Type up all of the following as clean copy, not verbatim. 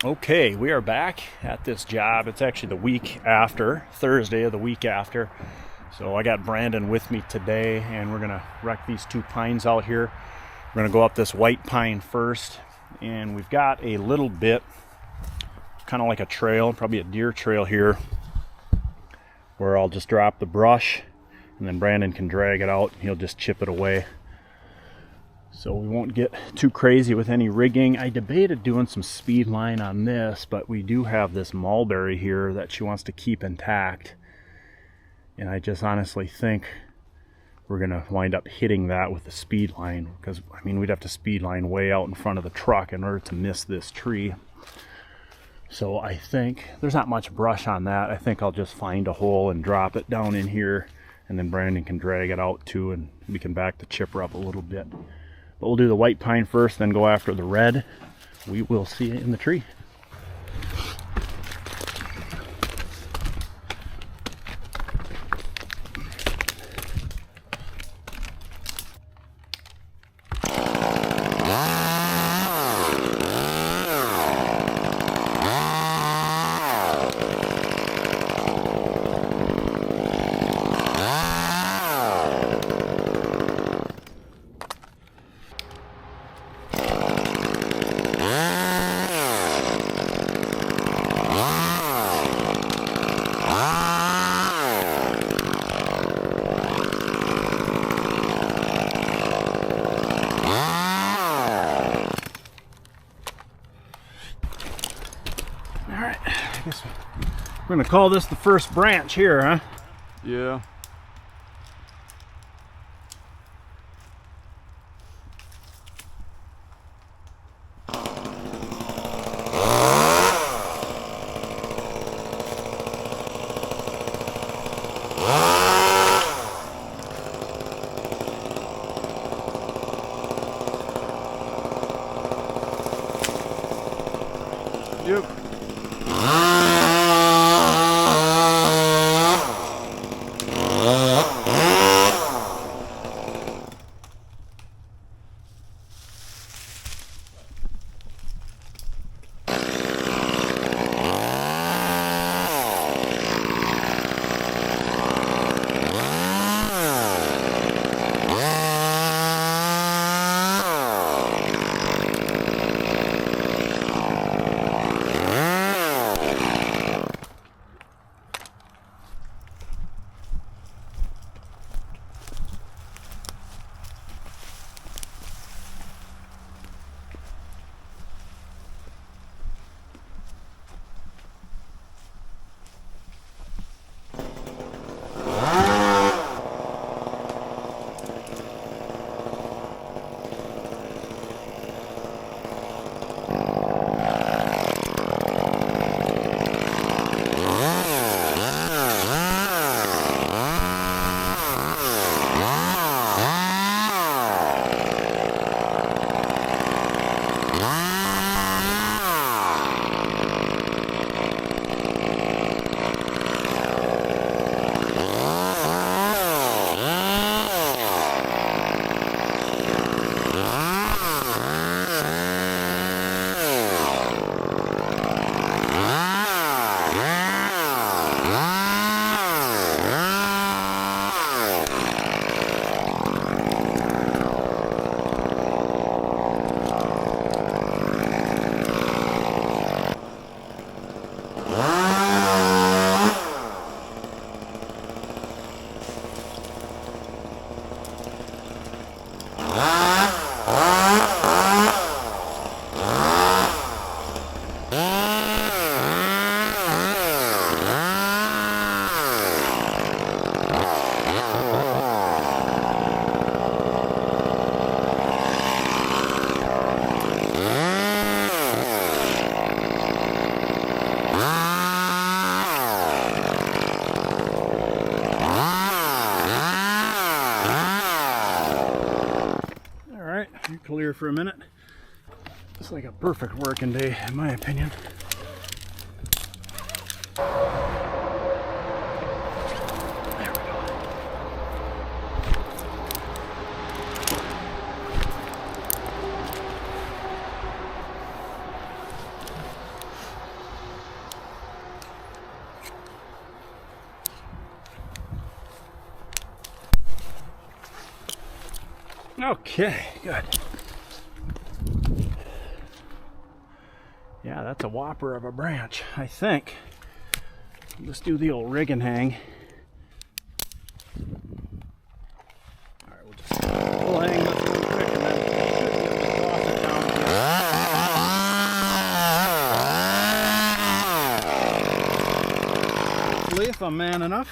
Okay, we are back at this job. It's actually the week after, Thursday of the week after. So I got Brandon with me today, and we're going to wreck these two pines out here. We're going to go up this white pine first, and we've got a little bit, kind of like a trail, probably a deer trail here, where I'll just drop the brush, and then Brandon can drag it out, and he'll just chip it away. So we won't get too crazy with any rigging. I debated doing some speed line on this, but we do have this mulberry here that she wants to keep intact. And I just honestly think we're gonna wind up hitting that with the speed line, because I mean, we'd have to speed line way out in front of the truck in order to miss this tree. So I think there's not much brush on that. I think I'll just find a hole and drop it down in here, and then Brandon can drag it out too, and we can back the chipper up a little bit. But we'll do the white pine first, then go after the red. We will see you in the tree. We're gonna call this the first branch here, huh? Yeah. Yep. You're clear for a minute. It's like a perfect working day, in my opinion. There we go. Okay, good. Yeah, that's a whopper of a branch, I think. Let's do the old rig and hang. All right, we'll hang this one quick and then toss it down here. Hopefully, if I'm man enough.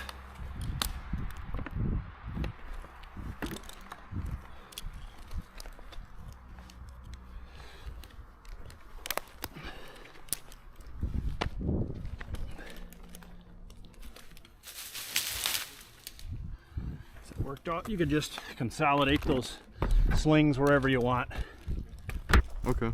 Worked out. You could just consolidate those slings wherever you want. Okay.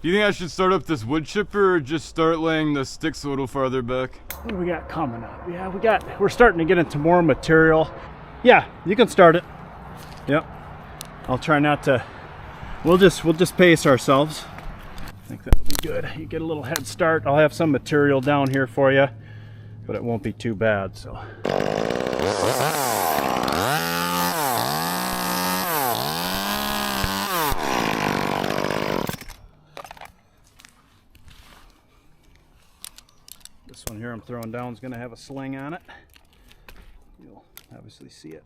Do you think I should start up this wood chipper or just start laying the sticks a little farther back? What do we got coming up? Yeah, we're starting to get into more material. Yeah, you can start it. Yep. I'll try not to, we'll just pace ourselves. I think that'll be good. You get a little head start. I'll have some material down here for you, but it won't be too bad, so. This one here I'm throwing down is going to have a sling on it. You'll obviously see it.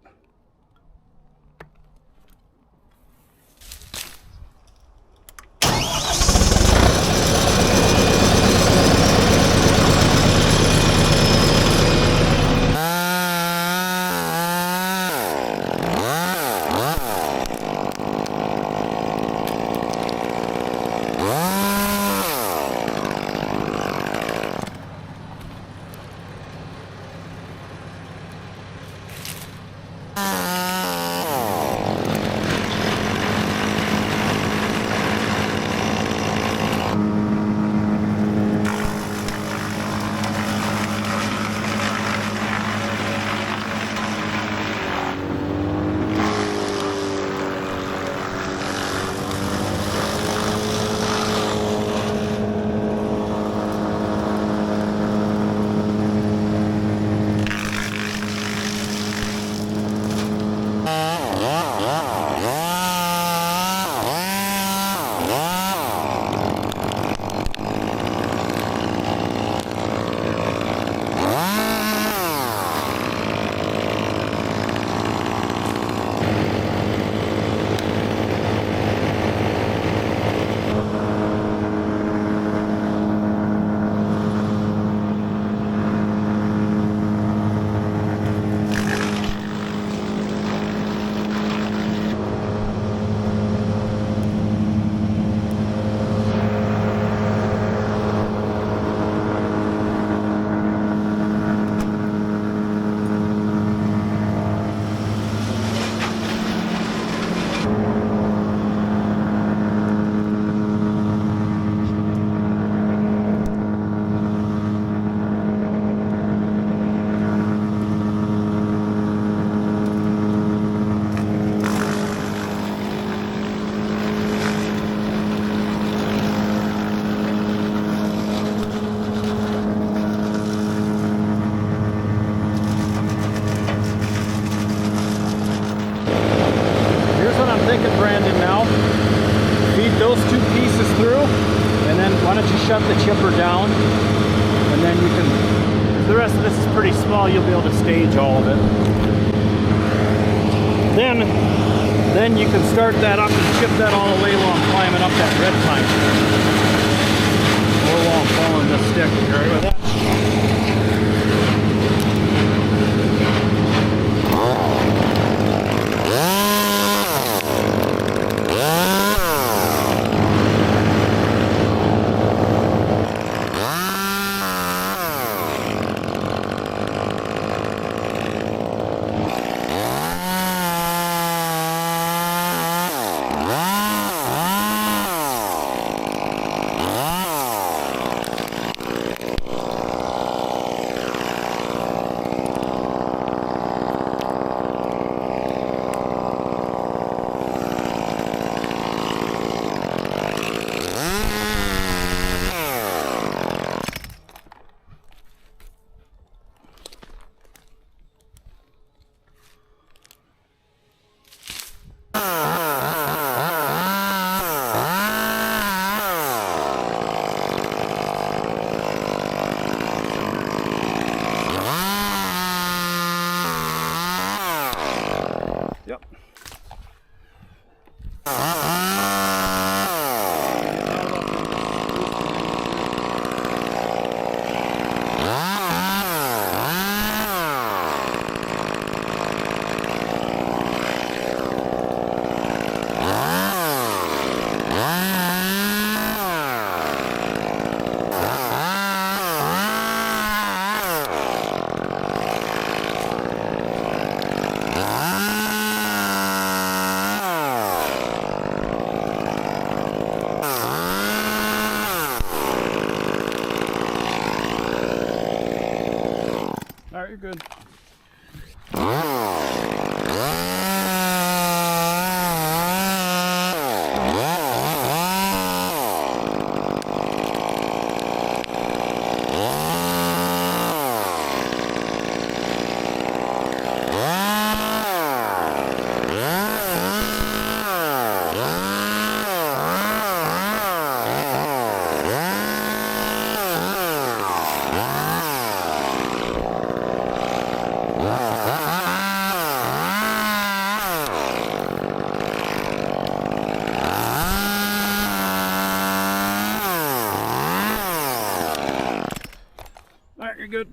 why don't you shut the chipper down, and then you can, the rest of this is pretty small, you'll be able to stage all of it. Then you can start that up and chip that all the way while I'm climbing up that red pine. Or while I'm pulling the stick. You all right with that? Yep. All right, you're good. All right, you're good.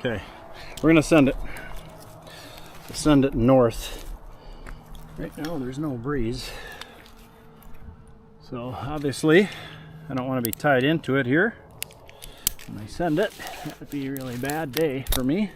Okay, we're gonna send it north. Right now there's no breeze, so obviously I don't want to be tied into it here when I send it. That would be a really bad day for me.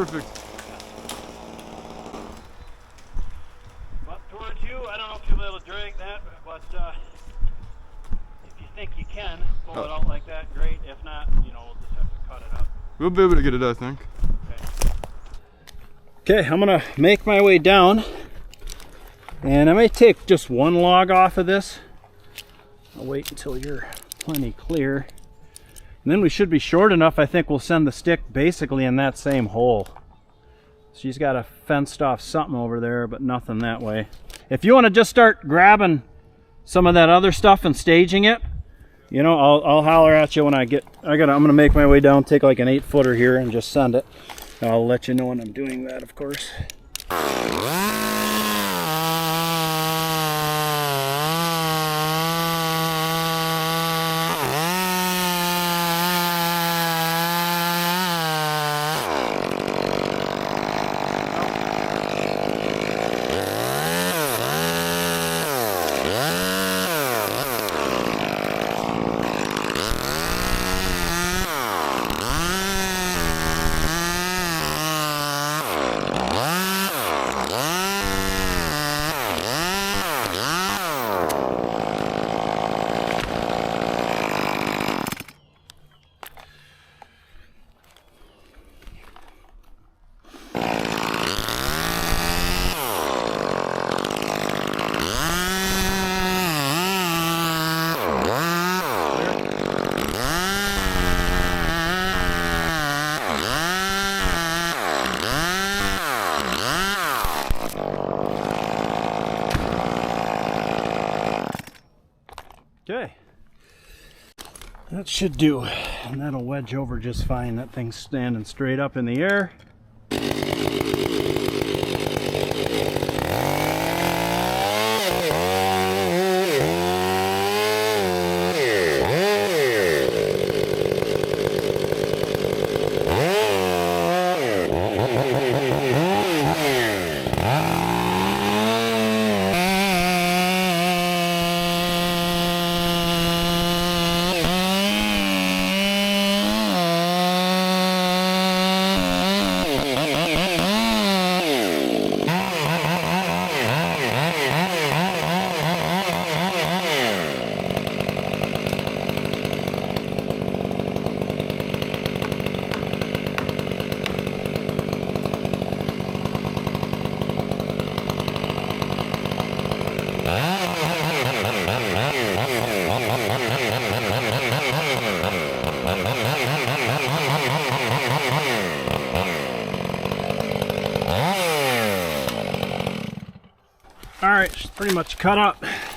perfect. Up towards you. I don't know if you'll be able to drag that, but if you think you can pull it out like that, great. If not, you know, we'll just have to cut it up. We'll be able to get it, I think. Okay, I'm gonna make my way down, and I may take just one log off of this. I'll wait until you're plenty clear. And then we should be short enough, I think we'll send the stick basically in that same hole. She's got a fenced off something over there, but nothing that way. If you want to just start grabbing some of that other stuff and staging it, you know, I'll holler at you when I'm gonna make my way down, take like an 8-footer here and just send it. I'll let you know when I'm doing that, of course. Okay, that should do, and that'll wedge over just fine. That thing's standing straight up in the air. All right, she's pretty much cut up. All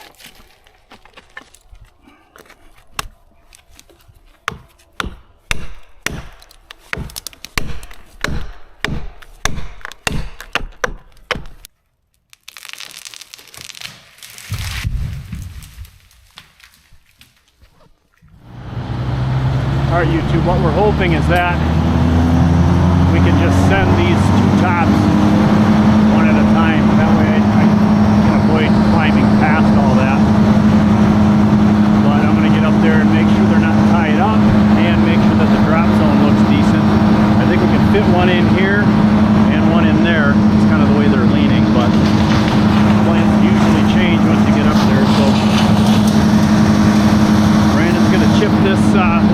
right, YouTube, what we're hoping is that we can just send these two tops one at a time. That way I can avoid climbing past all that. But I'm going to get up there and make sure they're not tied up and make sure that the drop zone looks decent. I think we can fit one in here and one in there. It's kind of the way they're leaning, but plans usually change once you get up there. So Brandon's going to chip this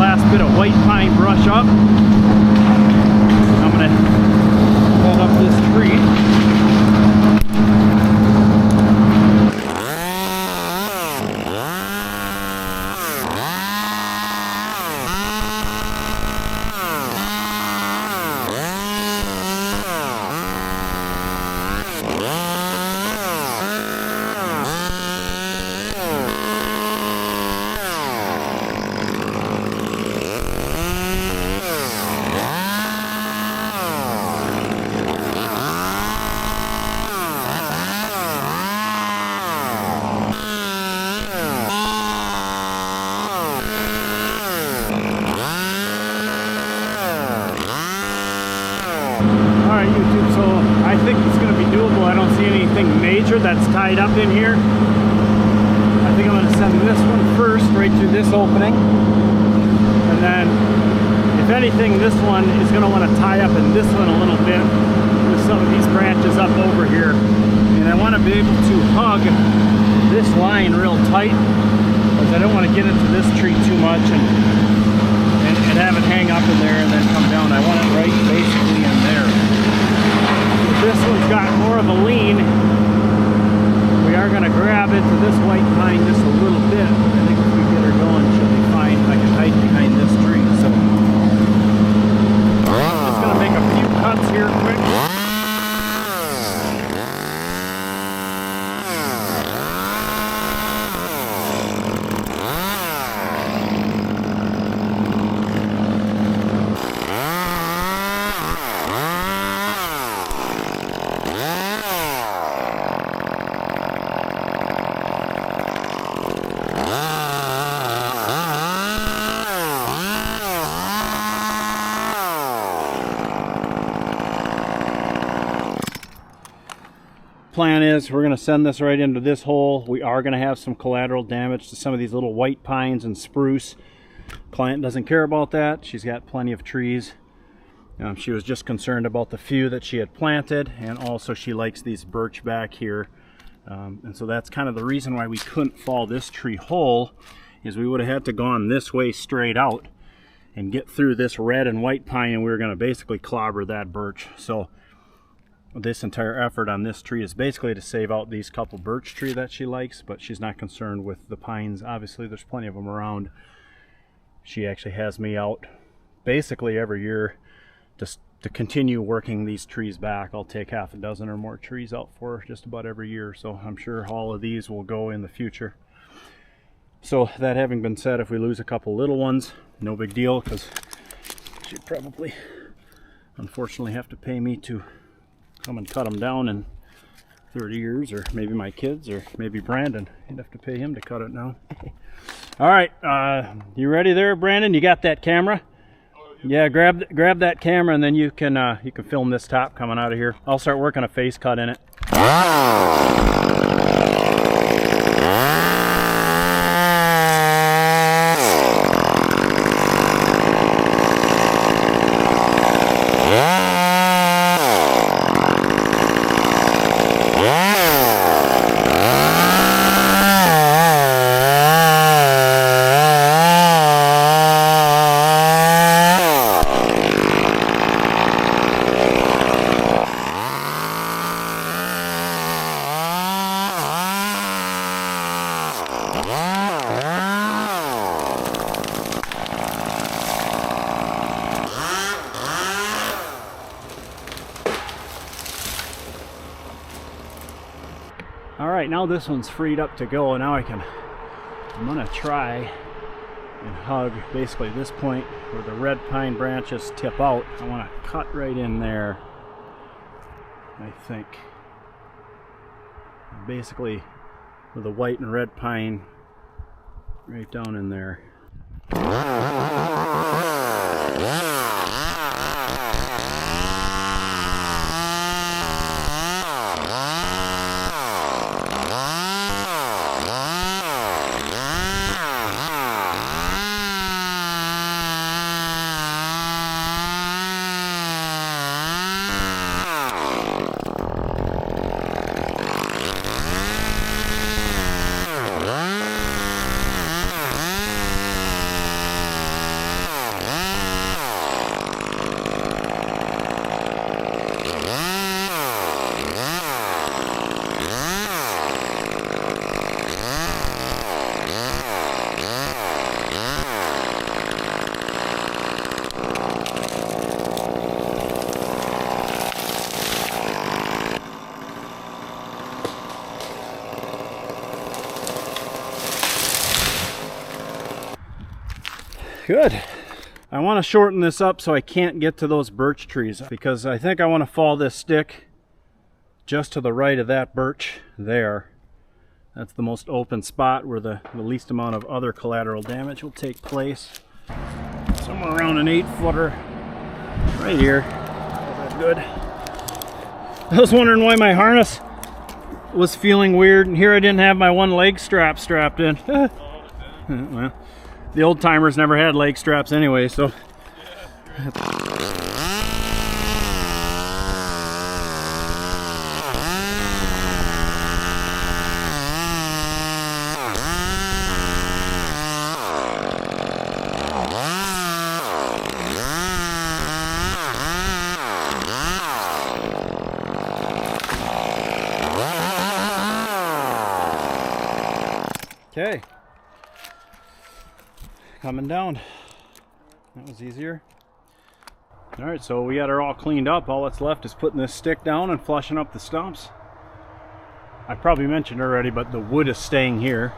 last bit of white pine brush up. I'm going to hold up this tree. YouTube, so I think it's going to be doable. I don't see anything major that's tied up in here. I think I'm going to send this one first right through this opening, and then if anything, this one is going to want to tie up in this one a little bit with some of these branches up over here. And I want to be able to hug this line real tight because I don't want to get into this tree too much and have it hang up in there and then come down. I want it right basically in there. This one's got more of a lean. We are going to grab into this white pine just a little bit. I think if we get her going, she'll be fine. I can hide behind this tree. So I'm just going to make a few cuts here quick. Plan is we're going to send this right into this hole. We are going to have some collateral damage to some of these little white pines and spruce. Client doesn't care about that. She's got plenty of trees. She was just concerned about the few that she had planted, and also she likes these birch back here. And so that's kind of the reason why we couldn't fall this tree whole, is we would have had to gone this way straight out and get through this red and white pine, and we were going to basically clobber that birch. So this entire effort on this tree is basically to save out these couple birch tree that she likes, but she's not concerned with the pines. Obviously there's plenty of them around. She actually has me out basically every year just to continue working these trees back. I'll take half a dozen or more trees out for her just about every year, so I'm sure all of these will go in the future. So that having been said, if we lose a couple little ones, no big deal, because she'd probably unfortunately have to pay me to come and cut them down in 30 years, or maybe my kids, or maybe Brandon. You'd have to pay him to cut it down. All right, you ready there, Brandon? You got that camera? Yeah, grab that camera, and then you can film this top coming out of here. I'll start working a face cut in it. Alright, now this one's freed up to go. Now I'm going to try and hug basically this point where the red pine branches tip out. I want to cut right in there, I think. Basically with the white and red pine right down in there. Good. I want to shorten this up so I can't get to those birch trees, because I think I want to fall this stick just to the right of that birch there. That's the most open spot where the least amount of other collateral damage will take place. Somewhere around an 8-footer right here. That's good. I was wondering why my harness was feeling weird, and here I didn't have my one leg strap strapped in. Well, the old timers never had leg straps anyway, so Okay, coming down. That was easier. All right, so we got her all cleaned up. All that's left is putting this stick down and flushing up the stumps. I probably mentioned already, but the wood is staying here.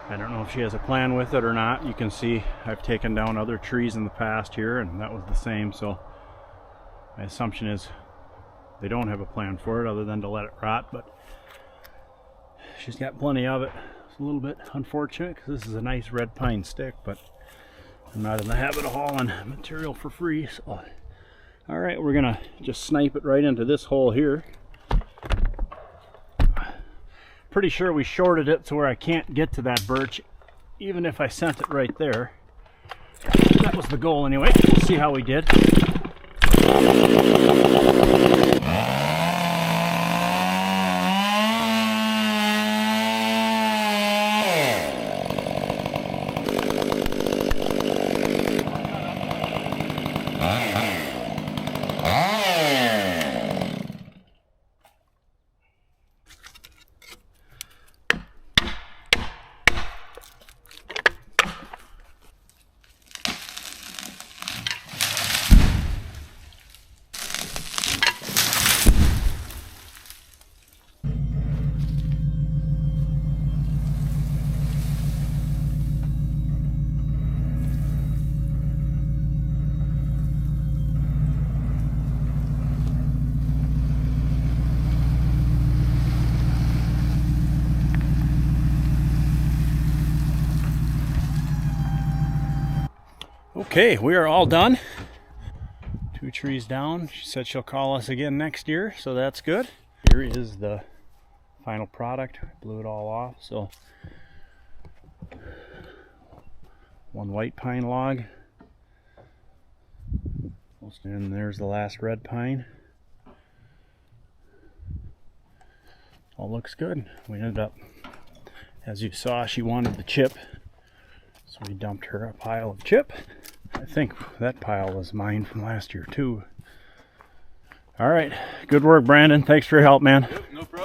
I don't know if she has a plan with it or not. You can see I've taken down other trees in the past here, and that was the same. So my assumption is they don't have a plan for it other than to let it rot, but she's got plenty of it. It's a little bit unfortunate because this is a nice red pine stick, but I'm not in the habit of hauling material for free. So, all right, we're gonna just snipe it right into this hole here. Pretty sure we shorted it to where I can't get to that birch, even if I sent it right there. That was the goal anyway. We'll see how we did. Okay, we are all done. 2 trees down. She said she'll call us again next year, so that's good. Here is the final product. I blew it all off. So 1 white pine log. And there's the last red pine. All looks good. We ended up, as you saw, she wanted the chip, so we dumped her a pile of chip. I think that pile was mine from last year too. All right, good work, Brandon. Thanks for your help, man. Yep, no problem.